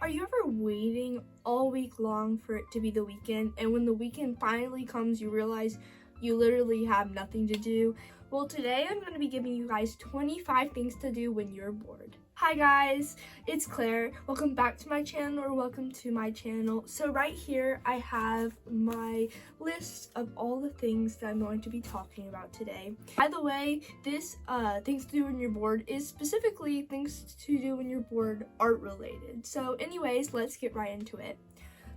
Are you ever waiting all week long for it to be the weekend, and when the weekend finally comes, you realize you literally have nothing to do? Well, today I'm going to be giving you guys 25 things to do when you're bored. Hi guys, it's Claire. Welcome back to my channel, or welcome to my channel. So right here I have my list of all the things that I'm going to be talking about today. By the way, this things to do when you're bored is specifically things to do when you're bored art related. So anyways, let's get right into it.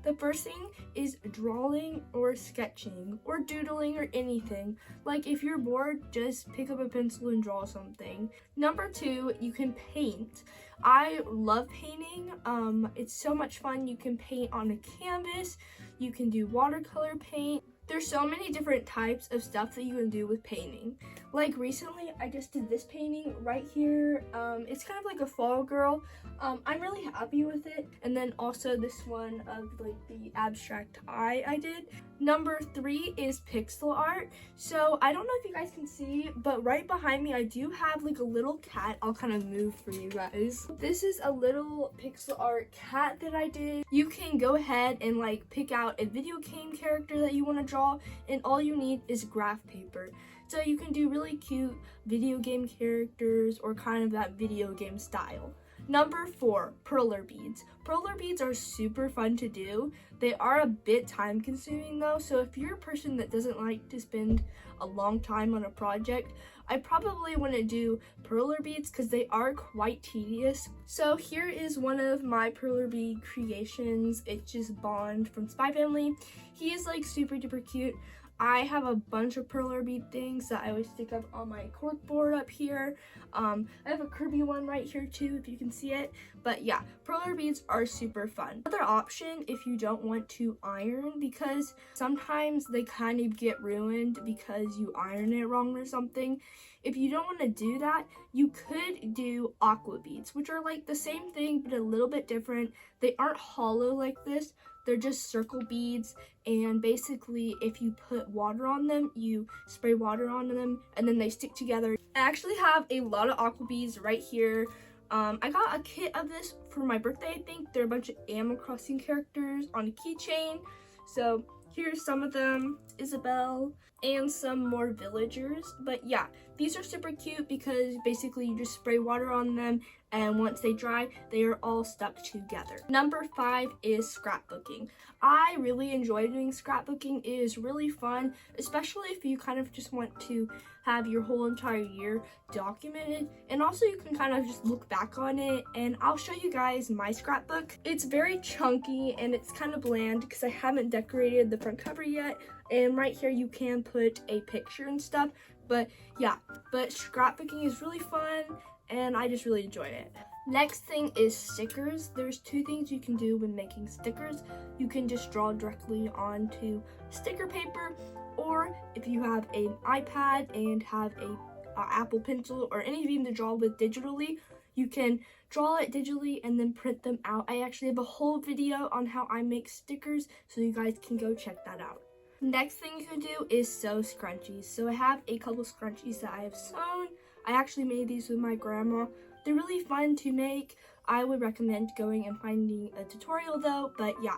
The first thing is drawing or sketching or doodling or anything. Like if you're bored, just pick up a pencil and draw something. Number 2, you can paint. I love painting. It's so much fun. You can paint on a canvas. You can do watercolor paint. There's so many different types of stuff that you can do with painting. Like recently, I just did this painting right here. It's kind of like a fall girl. I'm really happy with it. And then also this one of like the abstract eye I did. Number 3 is pixel art. So I don't know if you guys can see, but right behind me, I do have like a little cat. I'll kind of move for you guys. This is a little pixel art cat that I did. You can go ahead and like pick out a video game character that you want to draw, and all you need is graph paper. So you can do really cute video game characters or kind of that video game style. Number 4, perler beads. Perler beads are super fun to do. They are a bit time consuming though, so if you're a person that doesn't like to spend a long time on a project, I probably want to do perler beads because they are quite tedious. So here is one of my perler bead creations. It's just Bond from Spy Family. He is like super duper cute. I have a bunch of perler bead things that I always stick up on my cork board up here. I have a Kirby one right here too, if you can see it. But yeah, perler beads are super fun. Another option if you don't want to iron, because sometimes they kind of get ruined because you iron it wrong or something. If you don't want to do that, you could do aqua beads, which are like the same thing but a little bit different. They aren't hollow like this. They're just circle beads, and basically if you put water on them, you spray water on them and then they stick together. I actually have a lot of aqua beads right here. I got a kit of this for my birthday, I think. They're a bunch of Animal Crossing characters on a keychain. So here's some of them, Isabelle, and some more villagers. But yeah, these are super cute because basically you just spray water on them, and once they dry, they are all stuck together. Number 5 is scrapbooking. I really enjoy doing scrapbooking. It is really fun, especially if you kind of just want to have your whole entire year documented, and also you can kind of just look back on it. And I'll show you guys my scrapbook. It's very chunky and it's kind of bland because I haven't decorated the front cover yet, and right here you can put a picture and stuff. But yeah, but scrapbooking is really fun and I just really enjoyed it. Next thing is stickers. There's 2 things you can do when making stickers. You can just draw directly onto sticker paper, or if you have an iPad and have a Apple Pencil or anything to draw with digitally, you can draw it digitally and then print them out. I actually have a whole video on how I make stickers, so you guys can go check that out. Next thing you can do is sew scrunchies. So I have a couple scrunchies that I have sewn. I actually made these with my grandma. They're really fun to make. I would recommend going and finding a tutorial though, but yeah.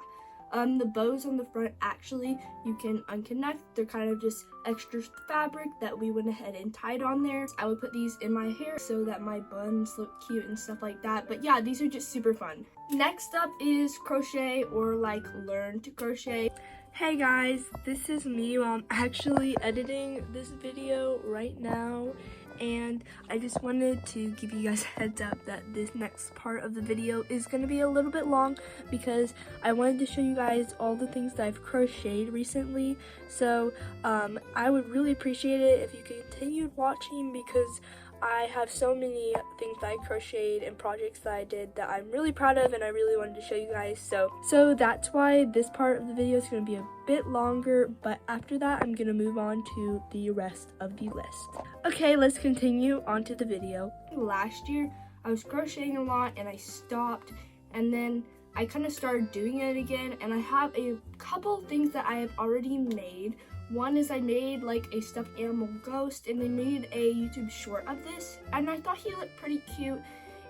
The bows on the front, actually, you can unconnect. They're kind of just extra fabric that we went ahead and tied on there. I would put these in my hair so that my buns look cute and stuff like that. But yeah, these are just super fun. Next up is crochet, or like learn to crochet. Hey guys, this is me. I'm actually editing this video right now, and I just wanted to give you guys a heads up that this next part of the video is going to be a little bit long because I wanted to show you guys all the things that I've crocheted recently. So I would really appreciate it if you continued watching, because I have so many things that I crocheted and projects that I did that I'm really proud of, and I really wanted to show you guys. So that's why this part of the video is going to be a bit longer, but after that I'm going to move on to the rest of the list. Okay, let's continue on to the video. Last year I was crocheting a lot and I stopped, and then I kind of started doing it again, and I have a couple things that I have already made. One is I made like a stuffed animal ghost, and I made a YouTube short of this, and I thought he looked pretty cute.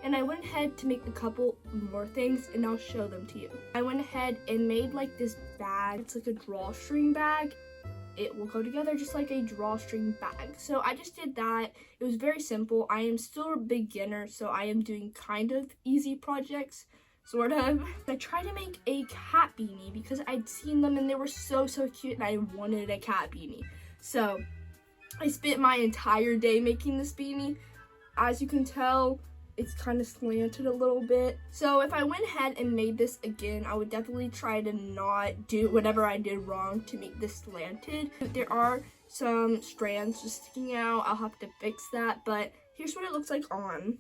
And I went ahead to make a couple more things, and I'll show them to you. I went ahead and made like this bag. It's like a drawstring bag. It will go together just like a drawstring bag. So I just did that. It was very simple. I am still a beginner, so I am doing kind of easy projects, sort of. I tried to make a cat beanie because I'd seen them and they were so cute, and I wanted a cat beanie. So I spent my entire day making this beanie. As you can tell, it's kind of slanted a little bit. So if I went ahead and made this again, I would definitely try to not do whatever I did wrong to make this slanted. There are some strands just sticking out. I'll have to fix that, but here's what it looks like on.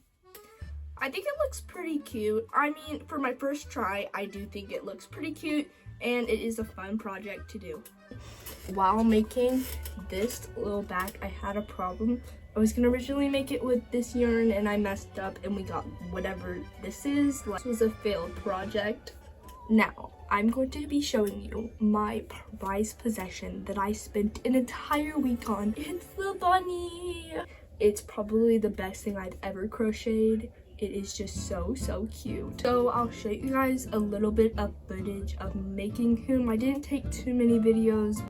I think it looks pretty cute. I mean, for my first try, I do think it looks pretty cute, and it is a fun project to do. While making this little bag, I had a problem. I was gonna originally make it with this yarn, and I messed up and we got whatever this is. This was a failed project. Now, I'm going to be showing you my prized possession that I spent an entire week on. It's the bunny! It's probably the best thing I've ever crocheted. It is just so cute. So I'll show you guys a little bit of footage of making him. I didn't take too many videos.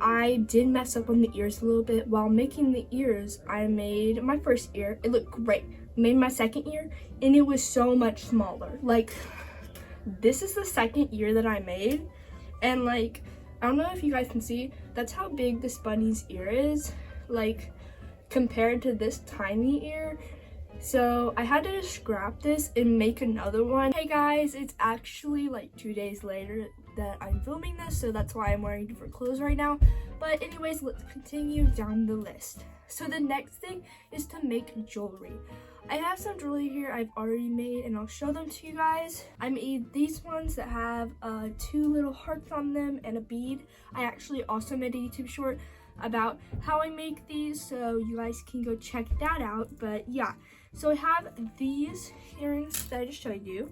I did mess up on the ears a little bit. While making the ears, I made my first ear. It looked great. Made my second ear, and it was so much smaller. Like, this is the second ear that I made, and like, I don't know if you guys can see, that's how big this bunny's ear is, like, compared to this tiny ear. So I had to just scrap this and make another one. Hey guys, it's actually like 2 days later that I'm filming this, so that's why I'm wearing different clothes right now. But anyways, let's continue down the list. So the next thing is to make jewelry. I have some jewelry here I've already made, and I'll show them to you guys. I made these ones that have 2 little hearts on them and a bead. I actually also made a YouTube short about how I make these, so you guys can go check that out. But yeah, so I have these earrings that I just showed you.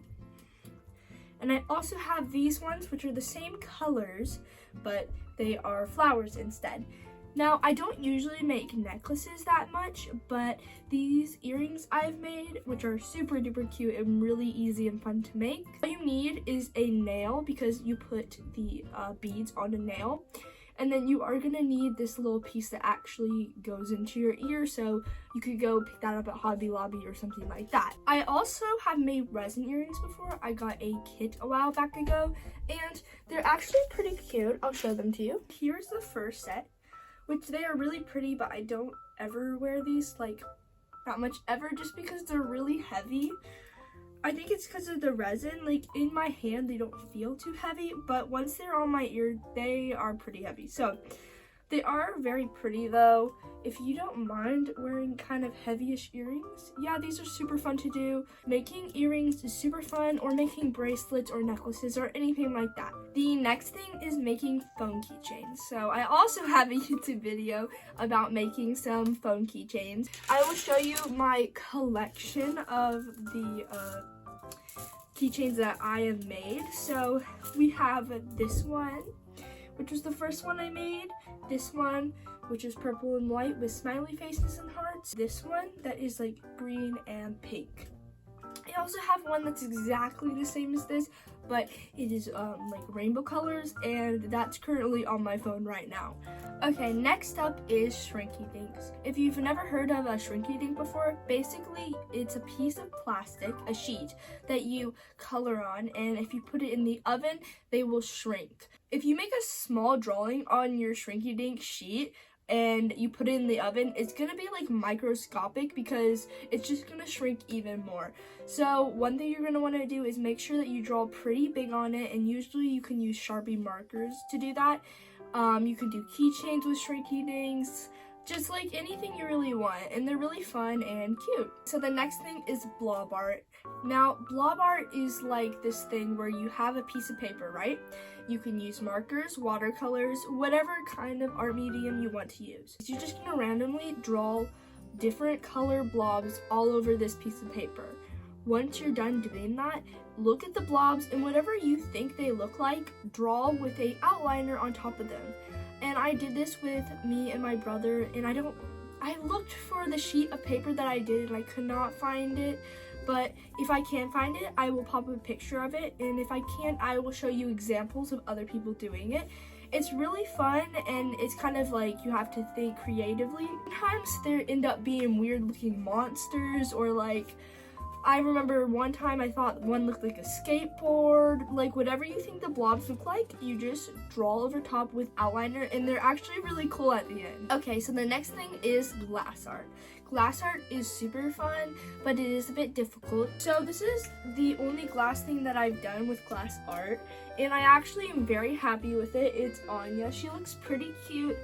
And I also have these ones, which are the same colors, but they are flowers instead. Now, I don't usually make necklaces that much, but these earrings I've made, which are super duper cute and really easy and fun to make. All you need is a nail, because you put the beads on a nail. And then you are gonna need this little piece that actually goes into your ear, so you could go pick that up at Hobby Lobby or something like that. I also have made resin earrings before. I got a kit a while back ago, and they're actually pretty cute. I'll show them to you. Here's the first set, which they are really pretty, but I don't ever wear these, like, that much ever, just because they're really heavy. I think it's because of the resin. Like, in my hand, they don't feel too heavy, but once they're on my ear, they are pretty heavy. So, they are very pretty, though. If you don't mind wearing kind of heavy-ish earrings, yeah, these are super fun to do. Making earrings is super fun, or making bracelets or necklaces or anything like that. The next thing is making phone keychains. So, I also have a YouTube video about making some phone keychains. I will show you my collection of the keychains that I have made. So we have this one, which was the first one I made. This one, which is purple and white with smiley faces and hearts. This one that is like green and pink. I also have one that's exactly the same as this, but it is like rainbow colors, and that's currently on my phone right now. Okay, next up is Shrinky Dinks. If you've never heard of a Shrinky Dink before, basically it's a piece of plastic, a sheet, that you color on, and if you put it in the oven, they will shrink. If you make a small drawing on your Shrinky Dink sheet, and you put it in the oven, it's gonna be like microscopic, because it's just gonna shrink even more. So one thing you're gonna wanna do is make sure that you draw pretty big on it, and usually you can use Sharpie markers to do that. You can do keychains with Shrinky Dinks, just like anything you really want, and they're really fun and cute. So the next thing is blob art. Now, blob art is like this thing where you have a piece of paper, right? You can use markers, watercolors, whatever kind of art medium you want to use. You're just gonna randomly draw different color blobs all over this piece of paper. Once you're done doing that, look at the blobs and whatever you think they look like, draw with a outliner on top of them. And I did this with me and my brother, and I looked for the sheet of paper that I did and I could not find it. But if I can find it, I will pop a picture of it, and if I can't, I will show you examples of other people doing it. It's really fun, and it's kind of like you have to think creatively. Sometimes there end up being weird looking monsters, or like, I remember one time I thought one looked like a skateboard. Like, whatever you think the blobs look like, you just draw over top with outliner, and they're actually really cool at the end. Okay, so the next thing is glass art. Glass art is super fun, but it is a bit difficult. So this is the only glass thing that I've done with glass art, and I actually am very happy with it. It's Anya. She looks pretty cute.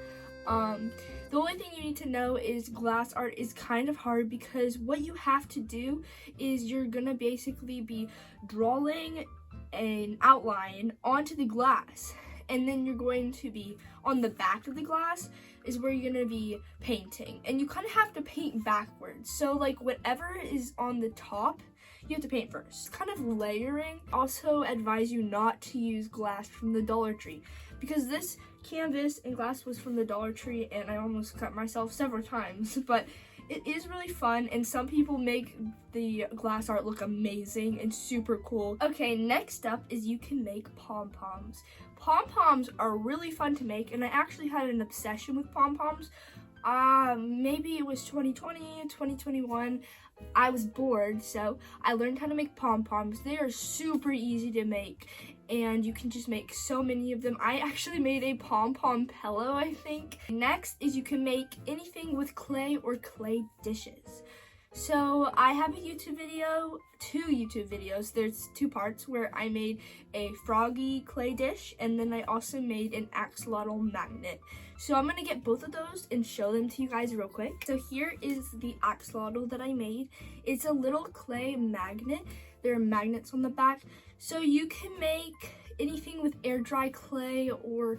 The only thing you need to know is glass art is kind of hard because what you have to do is you're gonna basically be drawing an outline onto the glass, and then you're going to be on the back of the glass is where you're gonna be painting, and you kind of have to paint backwards. So like whatever is on the top, you have to paint first. Kind of layering. Also advise you not to use glass from the Dollar Tree, because this canvas and glass was from the Dollar Tree and I almost cut myself several times, but it is really fun, and some people make the glass art look amazing and super cool. Okay, next up is you can make pom-poms. Pom-poms are really fun to make, and I actually had an obsession with pom-poms. Maybe it was 2020, 2021. I was bored, so I learned how to make pom-poms. They are super easy to make, and you can just make so many of them. I actually made a pom-pom pillow, I think. Next is you can make anything with clay or clay dishes. So I have a YouTube video, 2 YouTube videos. There's 2 parts where I made a froggy clay dish, and then I also made an axolotl magnet. So I'm gonna get both of those and show them to you guys real quick. So here is the axolotl that I made. It's a little clay magnet. There are magnets on the back. So you can make anything with air dry clay or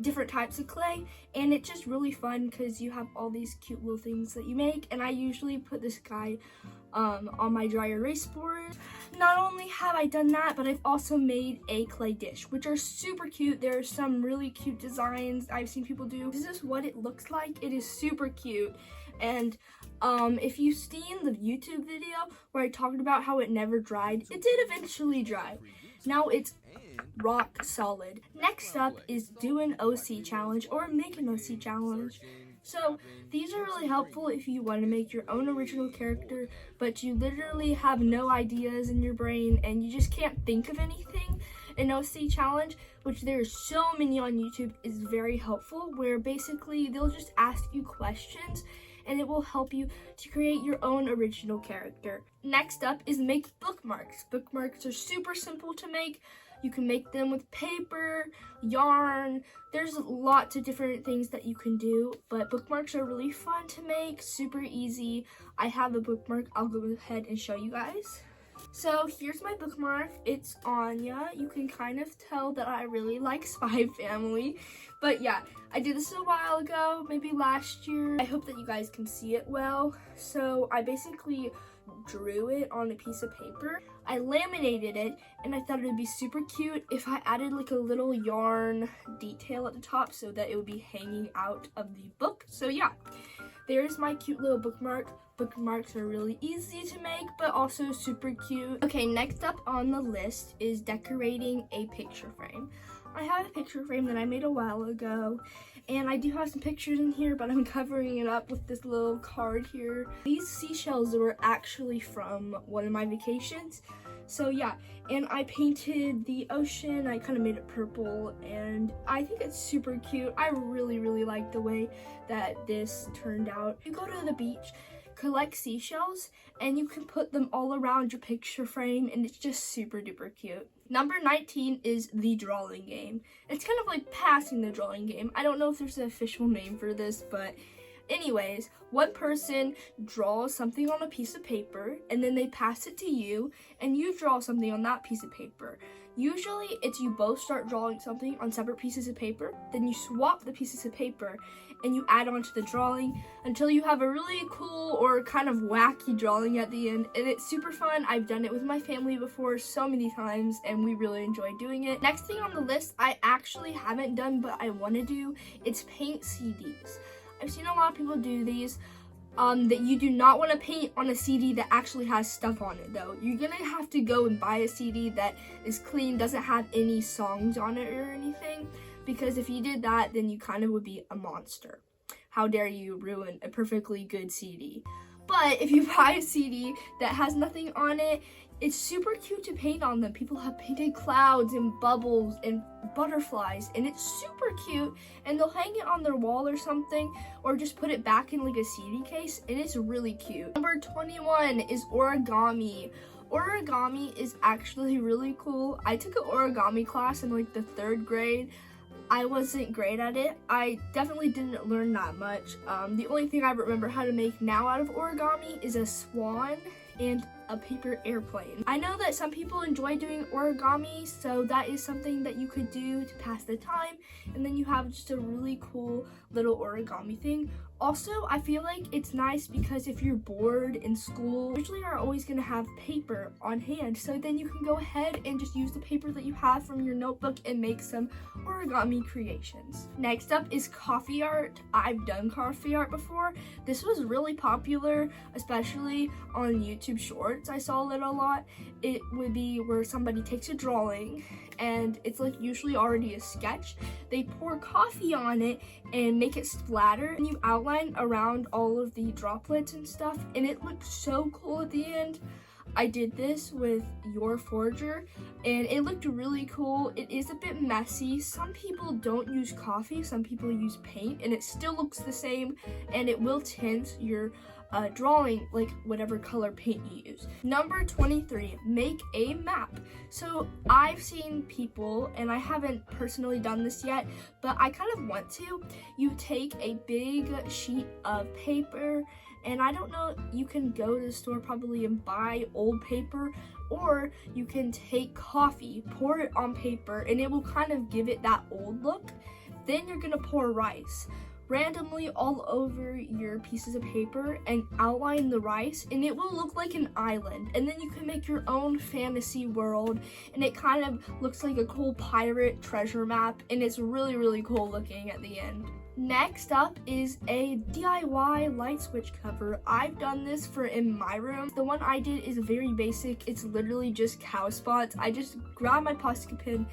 different types of clay, and it's just really fun because you have all these cute little things that you make. And I usually put this guy on my dry erase board. Not only have I done that, but I've also made a clay dish, which are super cute. There are some really cute designs I've seen people do. This is what it looks like. It is super cute. And if you've seen the YouTube video where I talked about how it never dried, it did eventually dry. Now it's rock solid. Next up is do an OC challenge or make an OC challenge. So these are really helpful if you want to make your own original character, but you literally have no ideas in your brain and you just can't think of anything. An OC challenge, which there's so many on YouTube, is very helpful, where basically they'll just ask you questions and it will help you to create your own original character. Next up is make bookmarks. Bookmarks are super simple to make. You can make them with paper, yarn. There's lots of different things that you can do, but bookmarks are really fun to make, super easy. I have a bookmark. I'll go ahead and show you guys. So here's my bookmark. It's Anya. You can kind of tell that I really like Spy Family. But yeah, I did this a while ago, maybe last year. I hope that you guys can see it well. So I basically drew it on a piece of paper. I laminated it, and I thought it would be super cute if I added like a little yarn detail at the top so that it would be hanging out of the book. So yeah, there's my cute little bookmark. Bookmarks are really easy to make, but also super cute. Okay, next up on the list is decorating a picture frame. I have a picture frame that I made a while ago, and I do have some pictures in here, but I'm covering it up with this little card here. These seashells were actually from one of my vacations. So yeah, and I painted the ocean. I kind of made it purple, and I think it's super cute. I really like the way that this turned out. You go to the beach, collect seashells, and you can put them all around your picture frame, and it's just super duper cute. Number 19 is the drawing game. It's kind of like passing the drawing game. I don't know if there's an official name for this, but anyways, one person draws something on a piece of paper, and then they pass it to you, and you draw something on that piece of paper. Usually it's you both start drawing something on separate pieces of paper, then you swap the pieces of paper and you add on to the drawing until you have a really cool or kind of wacky drawing at the end, and it's super fun. I've done it with my family before so many times and we really enjoy doing it. Next thing on the list I actually haven't done but I want to do, it's paint CDs. I've seen a lot of people do these. That you do not want to paint on a CD that actually has stuff on it though. You're gonna have to go and buy a CD that is clean, doesn't have any songs on it or anything, because if you did that, then you kind of would be a monster. How dare you ruin a perfectly good CD? But if you buy a CD that has nothing on it, it's super cute to paint on them. People have painted clouds and bubbles and butterflies, and it's super cute, and they'll hang it on their wall or something, or just put it back in like a CD case, and it's really cute. Number 21 is origami. Origami is actually really cool. I took an origami class in like the 3rd grade. I wasn't great at it. I definitely didn't learn that much. The only thing I remember how to make now out of origami is a swan and a paper airplane. I know that some people enjoy doing origami, so that is something that you could do to pass the time, and then you have just a really cool little origami thing. Also, I feel like it's nice because if you're bored in school, usually are always gonna have paper on hand, so then you can go ahead and just use the paper that you have from your notebook and make some origami creations. Next up is coffee art. I've done coffee art before. This was really popular, especially on YouTube Shorts. I saw it a lot. It would be where somebody takes a drawing and it's like usually already a sketch. They pour coffee on it and make it splatter, and you outline around all of the droplets and stuff, and it looked so cool at the end. I did this with Your Forger and it looked really cool. It is a bit messy. Some people don't use coffee, some people use paint, and it still looks the same, and it will tint your drawing like whatever color paint you use. Number 23, make a map. So I've seen people, and I haven't personally done this yet, but I kind of want to. You take a big sheet of paper, and I don't know, you can go to the store probably and buy old paper, or you can take coffee, pour it on paper, and it will kind of give it that old look. Then you're gonna pour rice randomly all over your pieces of paper and outline the rice, and it will look like an island, and then you can make your own fantasy world, and it kind of looks like a cool pirate treasure map, and it's really, really cool looking at the end. Next up is a DIY light switch cover. I've done this for in my room. The one I did is very basic. It's literally just cow spots. I just grabbed my Posca pin,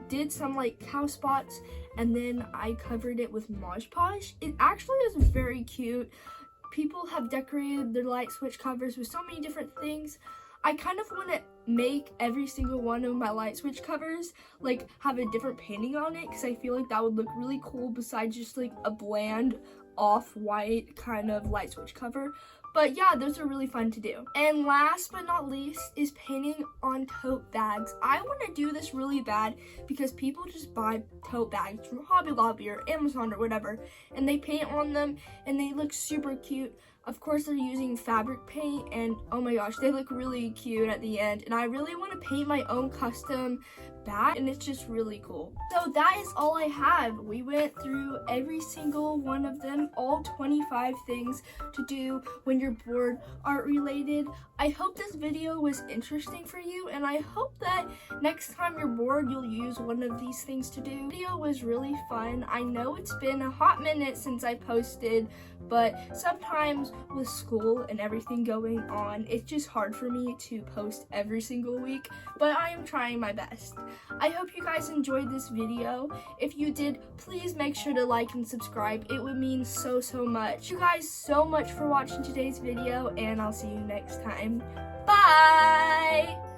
did some like cow spots, and then I covered it with Mod Podge. It actually is very cute. People have decorated their light switch covers with so many different things. I kind of want to make every single one of my light switch covers like have a different painting on it, because I feel like that would look really cool besides just like a bland off-white kind of light switch cover. But yeah, those are really fun to do. And last but not least is painting on tote bags. I want to do this really bad because people just buy tote bags from Hobby Lobby or Amazon or whatever, and they paint on them and they look super cute. Of course, they're using fabric paint, and oh my gosh, they look really cute at the end. And I really want to paint my own custom bag, and it's just really cool. So that is all I have. We went through every single one of them, all 25 things to do when you're bored art related. I hope this video was interesting for you, and I hope that next time you're bored, you'll use one of these things to do. The video was really fun. I know it's been a hot minute since I posted, but sometimes with school and everything going on, it's just hard for me to post every single week, but I am trying my best. I hope you guys enjoyed this video. If you did, please make sure to like and subscribe. It would mean so much. Thank you guys so much for watching today's video, and I'll see you next time. Bye!